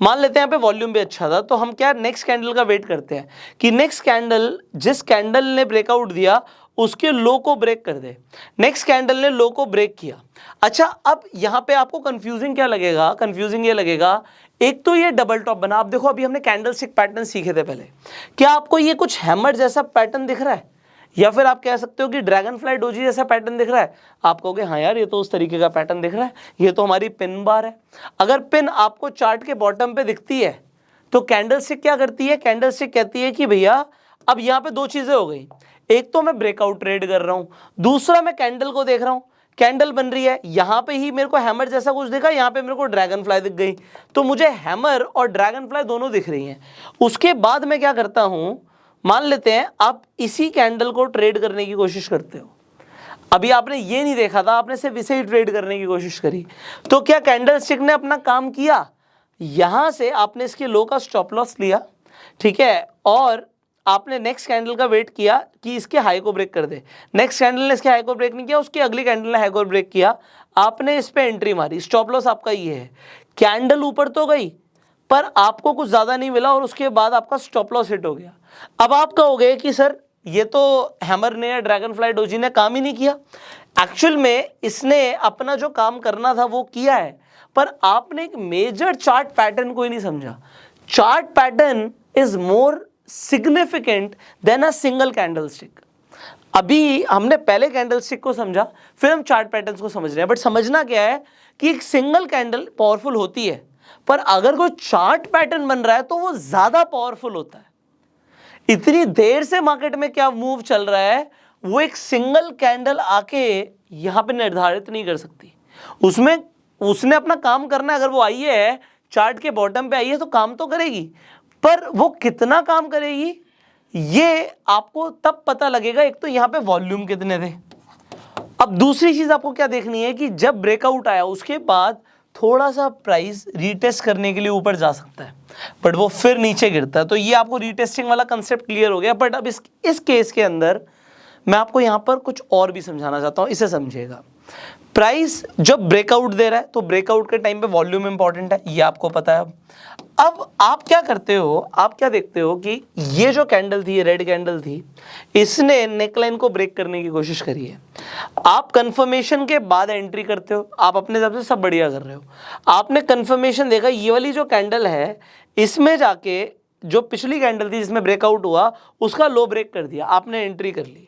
मान लेते हैं यहाँ पे वॉल्यूम भी अच्छा था, तो हम क्या नेक्स्ट कैंडल का वेट करते हैं कि नेक्स्ट कैंडल, जिस कैंडल ने ब्रेकआउट दिया उसके लो को ब्रेक कर दे। नेक्स्ट कैंडल ने लो को ब्रेक किया। अच्छा, अब यहाँ पे आपको कंफ्यूजिंग क्या लगेगा, कंफ्यूजिंग ये लगेगा, एक तो ये डबल टॉप बना। आप देखो अभी हमने कैंडलस्टिक पैटर्न सीखे थे पहले, क्या आपको ये कुछ हैमर जैसा पैटर्न दिख रहा है, या फिर आप कह सकते हो कि ड्रैगन फ्लाई डोजी जैसा पैटर्न दिख रहा है? आप कहोगे हाँ यार ये तो उस तरीके का पैटर्न दिख रहा है, ये तो हमारी पिन बार है। अगर पिन आपको चार्ट के बॉटम पे दिखती है तो कैंडलस्टिक क्या करती है, कैंडलस्टिक कहती है कि भैया अब यहाँ पे दो चीजें हो गई, एक तो मैं ब्रेकआउट ट्रेड कर रहा हूं, दूसरा मैं कैंडल को देख रहा हूं, कैंडल बन रही है, यहां पे ही मेरे को हैमर जैसा कुछ दिखा, यहां पे मेरे को ड्रैगन फ्लाई दिख गई, तो मुझे हैमर और ड्रैगन फ्लाई दोनों दिख रही हैं। उसके बाद मैं क्या करता हूं, मान लेते हैं आप इसी कैंडल को ट्रेड करने की कोशिश करते हो। अभी आपने ये नहीं देखा था, आपने सिर्फ इसे ही ट्रेड करने की कोशिश करी, तो क्या कैंडलस्टिक ने अपना काम किया? यहां से आपने इसके लो का स्टॉप लॉस लिया, ठीक है, और आपने नेक्स्ट कैंडल का वेट किया कि इसके हाई को ब्रेक कर दे। नेक्स्ट कैंडल ने इसके हाई को ब्रेक नहीं किया, उसकी अगली कैंडल ने हाई को ब्रेक किया, आपने इस पे एंट्री मारी, स्टॉप लॉस आपका ये है। कैंडल ऊपर तो गई पर आपको कुछ ज्यादा नहीं मिला और उसके बाद आपका स्टॉप लॉस हिट हो गया। अब आप कहोगे कि सर ये तो हैमर ने या ड्रैगन फ्लाई डोजी ने काम ही नहीं किया। एक्चुअल में इसने अपना जो काम करना था वो किया है, पर आपने एक मेजर चार्ट पैटर्न को ही नहीं समझा। Chart pattern is more significant then a single candlestick. अभी हमने पहले कैंडलस्टिक को समझा, फिर हम चार्ट पैटर्न्स को समझ रहे हैं, बट समझना क्या है कि एक सिंगल कैंडल पावरफुल होती है, पर अगर कोई चार्ट पैटर्न बन रहा है तो वो ज्यादा पावरफुल होता है। इतनी देर से मार्केट में क्या मूव चल रहा है वो एक सिंगल कैंडल आके यहां पे निर्धारित नहीं कर सकती। उसमें उसने अपना काम करना है, अगर वो आई है चार्ट के बॉटम पे आई है तो काम तो करेगी, पर वो कितना काम करेगी ये आपको तब पता लगेगा। एक तो यहां पे वॉल्यूम कितने थे। अब दूसरी चीज आपको क्या देखनी है कि जब ब्रेकआउट आया उसके बाद थोड़ा सा प्राइस रीटेस्ट करने के लिए ऊपर जा सकता है, बट वो फिर नीचे गिरता है। तो ये आपको रीटेस्टिंग वाला कंसेप्ट क्लियर हो गया। बट अब इस केस के अंदर मैं आपको यहां पर कुछ और भी समझाना चाहता हूं, इसे समझिएगा। प्राइस जब ब्रेकआउट दे रहा है तो ब्रेकआउट के टाइम पे वॉल्यूम इंपॉर्टेंट है, ये आपको पता है। अब आप क्या करते हो, आप क्या देखते हो कि ये जो कैंडल थी, ये रेड कैंडल थी, इसने नेकलाइन को ब्रेक करने की कोशिश करी है। आप कंफर्मेशन के बाद एंट्री करते हो, आप अपने तरफ से सब बढ़िया कर रहे हो। आपने कंफर्मेशन देखा, ये वाली जो कैंडल है इसमें जाके जो पिछली कैंडल थी जिसमें ब्रेकआउट हुआ उसका लो ब्रेक कर दिया, आपने एंट्री कर ली।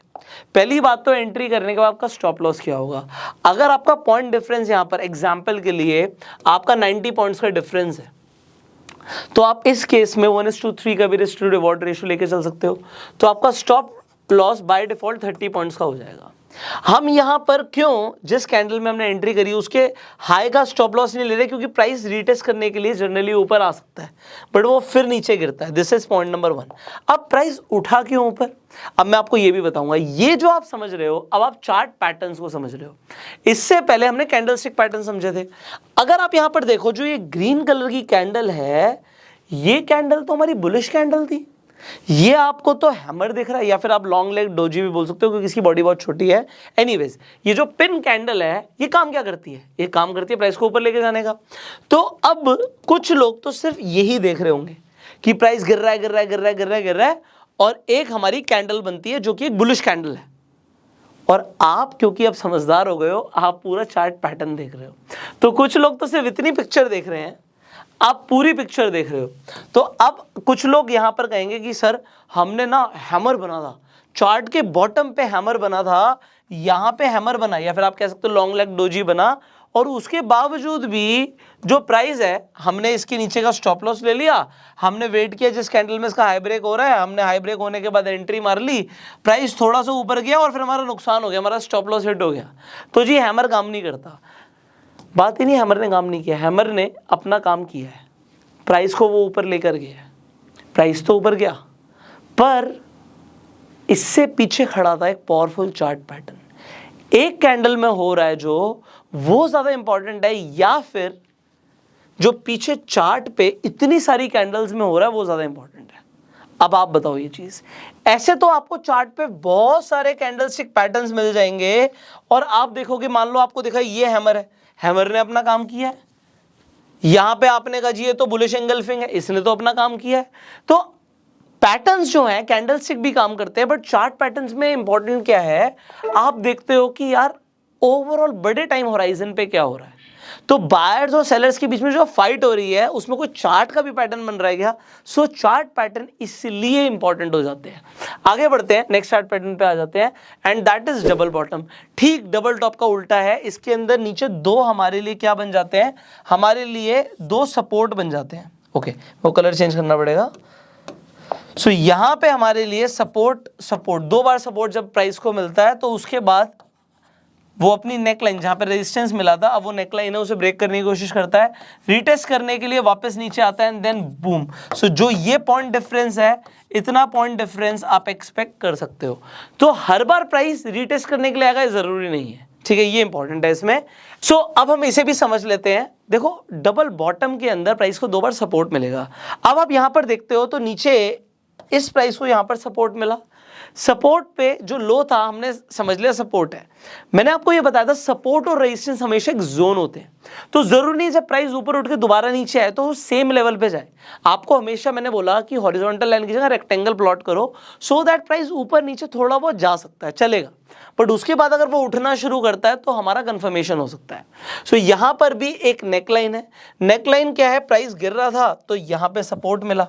पहली बात तो एंट्री करने के बाद आपका स्टॉप लॉस क्या होगा। अगर आपका पॉइंट डिफरेंस यहां पर एग्जांपल के लिए आपका 90 पॉइंट्स का डिफरेंस है, तो आप इस केस में 1:3 का भी रिस्क टू रिवॉर्ड रेशियो लेके चल सकते हो, तो आपका stop loss by default 30 points का हो जाएगा। हम यहां पर क्यों, जिस कैंडल में हमने एंट्री करी उसके हाई का स्टॉप लॉस नहीं ले रहे, क्योंकि प्राइस रीटेस्ट करने के लिए जनरली ऊपर आ सकता है बट वो फिर नीचे गिरता है। This is point number 1। अब प्राइस उठा क्यों ऊपर, अब मैं आपको ये भी बताऊंगा। ये जो आप समझ रहे हो, अब आप चार्ट पैटर्न्स को समझ रहे हो। इससे पहले हमने कैंडलस्टिक पैटर्न समझे थे। अगर आप यहां पर देखो, जो ये ग्रीन कलर की कैंडल है, ये कैंडल तो हमारी बुलिश कैंडल थी। ये आपको तो हैमर दिख रहा है, या फिर आप लॉन्ग लेग डोजी भी बोल सकते हो क्योंकि इसकी बॉडी बहुत छोटी है। एनीवेज, ये जो पिन कैंडल है ये काम क्या करती है, ये काम करती है प्राइस को ऊपर लेके जाने का। तो अब कुछ लोग तो सिर्फ यही देख रहे होंगे कि प्राइस गिर रहा है, गिर रहा है, गिर रहा है, गिर रहा है, गिर रहा है, और एक हमारी कैंडल बनती है जो कि एक बुलिश कैंडल है। और आप क्योंकि अब समझदार हो गए हो, आप पूरा चार्ट पैटर्न देख रहे हो। तो कुछ लोग तो सिर्फ इतनी पिक्चर देख रहे हैं, आप पूरी पिक्चर देख रहे हो। तो अब कुछ लोग यहां पर कहेंगे कि सर हमने ना हैमर बना था, चार्ट के बॉटम पे हैमर बना था, यहां पे हैमर बना, या फिर आप कह सकते हो लॉन्ग लेग डोजी बना, और उसके बावजूद भी जो प्राइस है हमने इसके नीचे का स्टॉप लॉस ले लिया, हमने वेट किया जिस कैंडल में इसका हाई ब्रेक हो रहा है, हमने हाई ब्रेक होने के बाद एंट्री मार ली, प्राइस थोड़ा सा ऊपर गया और फिर हमारा नुकसान हो गया, हमारा स्टॉप लॉस हिट हो गया। तो जी हैमर काम नहीं करता। बात ही नहीं हैमर ने काम नहीं किया, हैमर ने अपना काम किया है, प्राइस को वो ऊपर लेकर गया। प्राइस तो ऊपर गया, पर इससे पीछे खड़ा था एक पावरफुल चार्ट पैटर्न। एक कैंडल में हो रहा है जो वो ज्यादा इंपॉर्टेंट है, या फिर जो पीछे चार्ट पे इतनी सारी कैंडल्स में हो रहा है वो ज्यादा इंपॉर्टेंट है। अब आप बताओ ये चीज। ऐसे तो आपको चार्ट पे बहुत सारे कैंडलस्टिक पैटर्न्स मिल जाएंगे और आप देखोगे, मान लो आपको दिखा ये हैमर है, हैमर ने अपना काम किया है, यहां पे आपने कहा जी ये तो बुलिश एंगल्फिंग है, इसने तो अपना काम किया है। तो पैटर्न्स जो हैं कैंडलस्टिक भी काम करते हैं, बट चार्ट पैटर्न्स में इंपॉर्टेंट क्या है, आप देखते हो कि यार ओवरऑल बड़े टाइम होराइजन पे क्या हो रहा है। तो बायर्स और सेलर्स के बीच में जो फाइट हो रही है उसमें कोई चार्ट का भी पैटर्न बन रहा है क्या? सो चार्ट पैटर्न इसलिए इंपॉर्टेंट हो जाते हैं। आगे बढ़ते हैं, नेक्स्ट चार्ट पैटर्न पे आ जाते हैं, and that is double bottom. ठीक डबल टॉप का उल्टा है, इसके अंदर नीचे दो हमारे लिए क्या बन जाते हैं, हमारे लिए दो सपोर्ट बन जाते हैं। ओके, वो कलर चेंज करना पड़ेगा। सो यहां पे हमारे लिए सपोर्ट दो बार सपोर्ट जब प्राइस को मिलता है तो उसके बाद वो अपनी नेकलाइन जहां पे रेजिस्टेंस मिला था, अब वो नेकलाइन है उसे ब्रेक करने की कोशिश करता है, रीटेस्ट करने के लिए वापस नीचे आता है, एंड देन बूम। सो जो ये पॉइंट डिफरेंस है, इतना पॉइंट डिफरेंस आप एक्सपेक्ट कर सकते हो। तो हर बार प्राइस रीटेस्ट करने के लिए आएगा जरूरी नहीं है, ठीक है, ये इंपॉर्टेंट है इसमें। सो अब हम इसे भी समझ लेते हैं। देखो डबल बॉटम के अंदर प्राइस को दो बार सपोर्ट मिलेगा। अब आप यहां पर देखते हो तो नीचे इस प्राइस को यहां पर सपोर्ट मिला, सपोर्ट पे जो लो था हमने समझ लिया सपोर्ट है। मैंने आपको ये बताया था सपोर्ट और रेजिस्टेंस हमेशा एक जोन होते हैं, तो जरूरी नहीं जब प्राइस ऊपर उठ के दोबारा नीचे आए तो सेम लेवल पे जाए। आपको हमेशा मैंने बोला कि हॉरिजॉन्टल लाइन की जगह रेक्टेंगल प्लॉट करो, सो दैट प्राइस ऊपर नीचे थोड़ा बहुत जा सकता है, चलेगा, बट उसके बाद अगर वो उठना शुरू करता है तो हमारा कंफर्मेशन हो सकता है। सो यहां पर भी एक नेकलाइन है। नेकलाइन क्या है, प्राइस गिर रहा था तो यहां पे सपोर्ट मिला,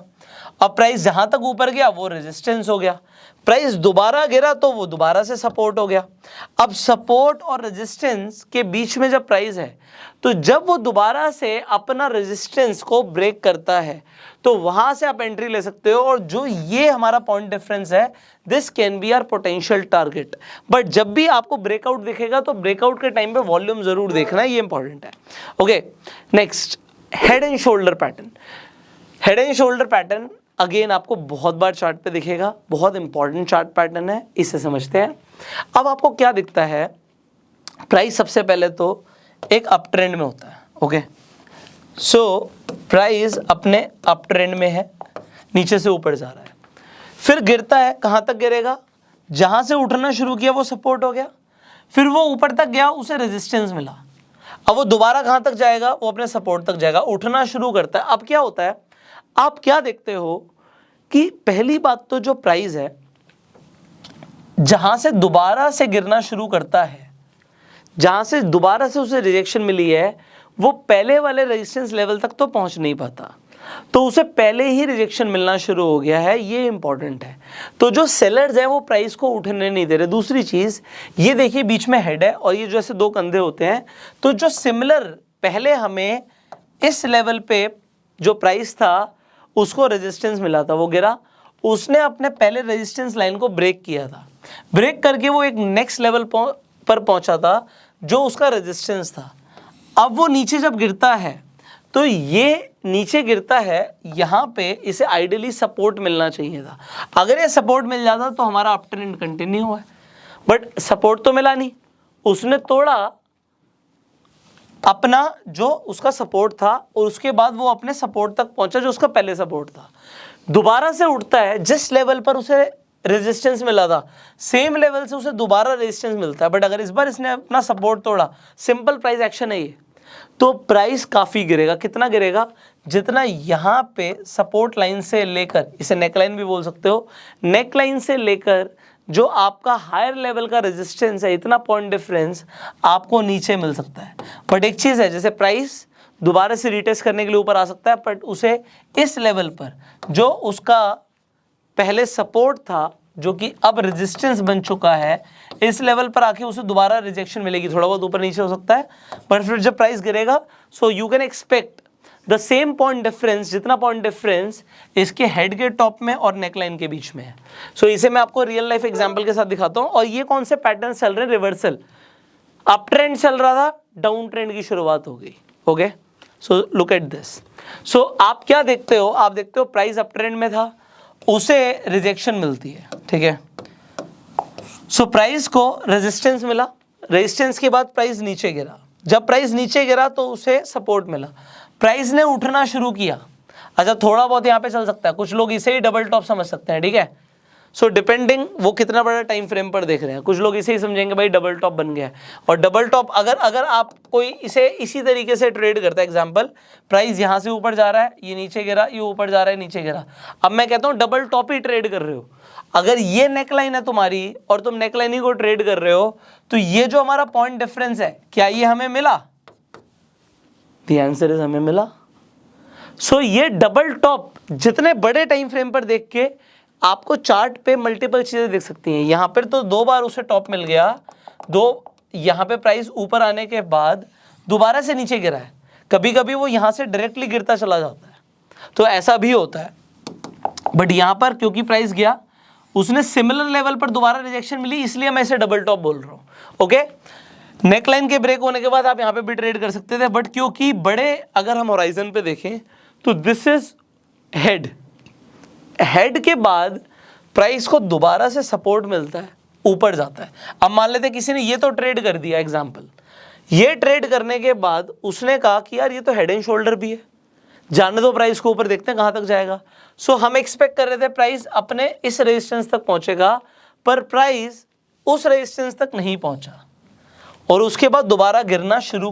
अब प्राइस जहां तक ऊपर गया वो रेजिस्टेंस हो गया, प्राइस दोबारा गिरा तो वो दोबारा से सपोर्ट हो गया। अब सपोर्ट और रेजिस्टेंस के बीच में जब प्राइस है तो जब वो दोबारा से अपना रेजिस्टेंस को ब्रेक करता है तो वहां से आप एंट्री ले सकते हो, और जो ये हमारा पॉइंट डिफरेंस है, this can be our potential target. But जब भी आपको ब्रेकआउट दिखेगा तो ब्रेकआउट के टाइम पे वॉल्यूम जरूर देखना है, ये इंपॉर्टेंट है। Okay, next head and shoulder pattern. Head and shoulder pattern again आपको बहुत बार चार्ट पे दिखेगा, बहुत इंपॉर्टेंट चार्ट पैटर्न है, इसे समझते हैं। अब आपको क्या दिखता है, प्राइस सबसे पहले तो एक अप ट्रेंड में होता है। ओके, सो प्राइस अपने अप ट्रेंड में है, नीचे से ऊपर जा रहा है, फिर गिरता है, कहां तक गिरेगा, जहां से उठना शुरू किया वो सपोर्ट हो गया, फिर वो ऊपर तक गया, उसे रेजिस्टेंस मिला, अब वो दोबारा कहां तक जाएगा, वो अपने सपोर्ट तक जाएगा, उठना शुरू करता है। अब क्या होता है, आप क्या देखते हो कि पहली बात तो जो प्राइस है जहां से दोबारा से गिरना शुरू करता है, जहां से दोबारा से उसे रिजेक्शन मिली है, वो पहले वाले रेजिस्टेंस लेवल तक तो पहुंच नहीं पाता, तो उसे पहले ही रिजेक्शन मिलना शुरू हो गया है, ये इंपॉर्टेंट है। तो जो सेलर्स है वो प्राइस को उठने नहीं दे रहे। दूसरी चीज ये देखिए, बीच में हेड है और ये जो ऐसे दो कंधे होते हैं, तो जो सिमिलर पहले हमें इस लेवल पे जो प्राइस था उसको रेजिस्टेंस मिला था, वो गिरा, उसने अपने पहले रेजिस्टेंस लाइन को ब्रेक किया था, ब्रेक करके वो एक नेक्स्ट लेवल पर पहुंचा था जो उसका रेजिस्टेंस था। अब वो नीचे जब गिरता है तो ये नीचे गिरता है, यहां पे इसे आइडियली सपोर्ट मिलना चाहिए था, अगर ये सपोर्ट मिल जाता तो हमारा अप ट्रेंड कंटिन्यू हुआ है, बट सपोर्ट तो मिला नहीं, उसने तोड़ा अपना जो उसका सपोर्ट था और उसके बाद वो अपने सपोर्ट तक पहुंचा जो उसका पहले सपोर्ट था, दोबारा से उठता है, जिस लेवल पर उसे रेजिस्टेंस मिला था सेम लेवल से उसे दोबारा रेजिस्टेंस मिलता है, बट अगर इस बार इसने अपना सपोर्ट तोड़ा, सिंपल प्राइस एक्शन है ये, तो प्राइस काफी गिरेगा। कितना गिरेगा, जितना यहां पे सपोर्ट लाइन से लेकर, इसे नेकलाइन भी बोल सकते हो, नेकलाइन से लेकर जो आपका हायर लेवल का रेजिस्टेंस है, इतना पॉइंट डिफरेंस आपको नीचे मिल सकता है। बट एक चीज है, जैसे प्राइस दोबारा से रिटेस्ट करने के लिए ऊपर आ सकता है, बट उसे इस लेवल पर जो उसका पहले सपोर्ट था, जो कि अब रेजिस्टेंस बन चुका है, इस लेवल पर आके उसे दोबारा रिजेक्शन मिलेगी, थोड़ा बहुत ऊपर नीचे हो सकता है, पर फिर जब प्राइस गिरेगा, so you can expect the same point difference, जितना पॉइंट डिफरेंस इसके हेड के टॉप में और नेकलाइन के बीच में है। सो इसे मैं आपको रियल लाइफ एग्जांपल के साथ दिखाता हूं। और ये कौन से पैटर्न चल रहे हैं, रिवर्सल, अप ट्रेंड चल रहा था, डाउन ट्रेंड की शुरुआत हो गई। Okay, so look at this. So आप क्या देखते हो, आप देखते हो प्राइस अप ट्रेंड में था, उसे रिजेक्शन मिलती है, ठीक है, सो प्राइस को रेजिस्टेंस मिला, रेजिस्टेंस के बाद प्राइस नीचे गिरा, जब प्राइस नीचे गिरा तो उसे सपोर्ट मिला, प्राइस ने उठना शुरू किया। अच्छा, थोड़ा बहुत यहाँ पे चल सकता है, कुछ लोग इसे ही डबल टॉप समझ सकते हैं, ठीक है, सो डिपेंडिंग वो कितना बड़ा टाइम फ्रेम पर देख रहे हैं। कुछ लोग इसे ही समझेंगे भाई डबल टॉप बन गया है, और डबल टॉप अगर आप कोई इसे इसी तरीके से ट्रेड करता है, एग्जांपल प्राइस यहाँ से ऊपर जा रहा है, ये नीचे गिरा, ये ऊपर जा रहा है, नीचे गिरा, अब मैं कहता हूँ डबल टॉप ही ट्रेड कर रहे हो। अगर ये नेकलाइन है तुम्हारी और तुम नेकलाइन ही को ट्रेड कर रहे हो, तो ये जो हमारा पॉइंट डिफरेंस है, क्या ये हमें मिला? द आंसर इज हमें मिला। सो ये डबल टॉप जितने बड़े टाइम फ्रेम पर देख के आपको चार्ट पे मल्टीपल चीजें दिख सकती हैं। यहां पर तो 2 बार उसे टॉप मिल गया, यहां पे प्राइस ऊपर आने के बाद दोबारा से नीचे गिरा है, कभी कभी वो यहां से डायरेक्टली गिरता चला जाता है, तो ऐसा भी होता है। बट यहां पर क्योंकि प्राइस गया, उसने सिमिलर लेवल पर दोबारा रिजेक्शन मिली, इसलिए मैं इसे डबल टॉप बोल रहा हूं। ओके, नेकलाइन के ब्रेक होने के बाद आप यहां पे भी ट्रेड कर सकते थे, बट क्योंकि बड़े अगर हम होराइजन पे देखें तो दिस इज हेड, हेड के बाद प्राइस को दोबारा से सपोर्ट मिलता है, ऊपर जाता है। अब मान लेते हैं किसी ने ये तो ट्रेड कर दिया, एग्जांपल ये ट्रेड करने के बाद उसने कहा कि यार ये तो हेड एंड शोल्डर भी है, जाने दो प्राइस को ऊपर, देखते हैं कहां तक जाएगा। सो हम एक्सपेक्ट कर रहे थे प्राइस अपने इस रेजिस्टेंस तक पहुंचेगा, पर प्राइस उस रेजिस्टेंस तक नहीं पहुंचा और उसके बाद दोबारा गिरना शुरू